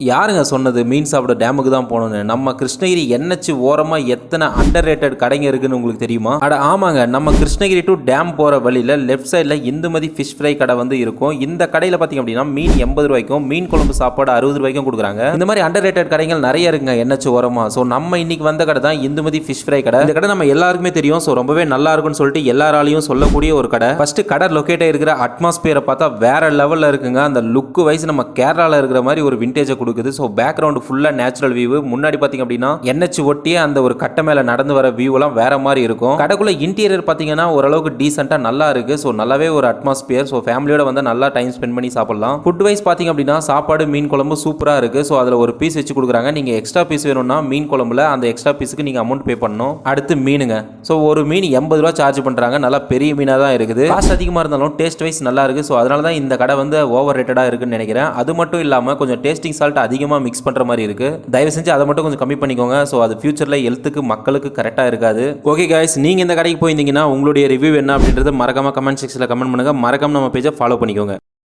யாருங்க சொன்னது மீன் சாப்பிட டேமுக்கு தான் போகணும்னு? நம்ம கிருஷ்ணகிரி என்ஹெச் ஓரமாக எத்தனை அண்டர் ரேட்டட் கடைங்க இருக்குன்னு உங்களுக்கு தெரியுமா? அட ஆமாங்க, நம்ம கிருஷ்ணகிரி டு டேம் போகிற வழியில் லெஃப்ட் சைடில் இந்துமதி ஃபிஷ் ஃப்ரை கடை வந்து இருக்கும். இந்த கடையில் பார்த்தீங்க அப்படின்னா மீன் 80 ரூபாய்க்கும் மீன் குழம்பு சாப்பாடு 60 ரூபாய்க்கும் கொடுக்குறாங்க. இந்த மாதிரி அண்டர் ரேட்டட் கடைகள் நிறைய இருக்குங்க என்ஹெச் ஓரமாக. ஸோ நம்ம இன்னைக்கு வந்த கடை தான் இந்துமதி ஃபிஷ் ஃப்ரை கடை. இந்த கடை நம்ம எல்லாருக்குமே தெரியும். ஸோ ரொம்பவே நல்லா இருக்குன்னு சொல்லிட்டு எல்லாராலையும் சொல்லக்கூடிய ஒரு கடை. ஃபர்ஸ்ட் கடை லொக்கேட் இருக்கிற அட்மாஸ்பியரை பார்த்தா வேற லெவலில் இருக்குங்க. அந்த லுக்கு வைஸ் நம்ம கேரளாவில் இருக்கிற மாதிரி ஒரு விண்டேஜை கொடுக்குது. ஸோ பேக்ரவுண்ட் ஃபுல்லாக நேச்சுரல் வியூ. முன்னாடி பார்த்தீங்க அப்படின்னா என்ஹெச் ஒட்டியே அந்த ஒரு கட்டை மேலே நடந்து வர வியூ எல்லாம் வேற மாதிரி இருக்கும். கடைக்குள்ள இன்டீரியர் பார்த்தீங்கன்னா ஓரளவுக்கு டீசெண்டாக நல்லா இருக்கு. ஸோ நல்லாவே ஒரு அட்மாஸ்பியர். ஸோ ஃபேமிலியோட வந்து நல்லா டைம் ஸ்பெண்ட் பண்ணி சாப்பிடலாம். ஃபுட் வைஸ் பார்த்தீங்க அப்படின்னா சாப்பாடு மீன் குழம்பு சூப்பராக இருக்கு. ஸோ அதில் ஒரு பீஸ் வச்சு கொடுக்குறாங்க. நீங்கள் எக்ஸ்ட்ரா பீஸ் வேணும்னா மீன் குழம்புல அந்த எக்ஸ்ட்ரா பீஸுக்கு நீங்கள் அமௌண்ட் பே பண்ணணும். அடுத்து மீனுங்க. ஸோ ஒரு மீன் 80 ரூபா சார்ஜ் பண்ணுறாங்க. நல்லா பெரிய மீனாக தான் இருக்குது. காஸ்ட் அதிகமாக இருந்தாலும் டேஸ்ட் வைஸ் நல்லா இருக்கு. ஸோ அதனால தான் இந்த கடை வந்து ஓவர் ரேட்டடாக இருக்குன்னு நினைக்கிறேன். அது மட்டும் இல்லாமல் கொஞ்சம் டேஸ்டிங் சால்ட் அதிகமாக மிக்ஸ் பண்ணுற மாதிரி இருக்கு. தயவு செஞ்சு அதை மட்டும் கொஞ்சம் கம்மி பண்ணிக்கோங்க. ஸோ அது ஃபியூச்சரில் ஹெல்த்துக்கு மக்களுக்கு கரெக்டாக இருக்காது. ஓகே கைஸ், நீங்கள் இந்த கடைக்கு போயிருந்தீங்கன்னா உங்களுடைய ரிவ்யூ என்ன அப்படின்றத மறக்காம கமெண்ட் செக்ஷனில் கமெண்ட் பண்ணுங்க. மறக்காம நம்ம பேஜை ஃபாலோ பண்ணிக்கோங்க.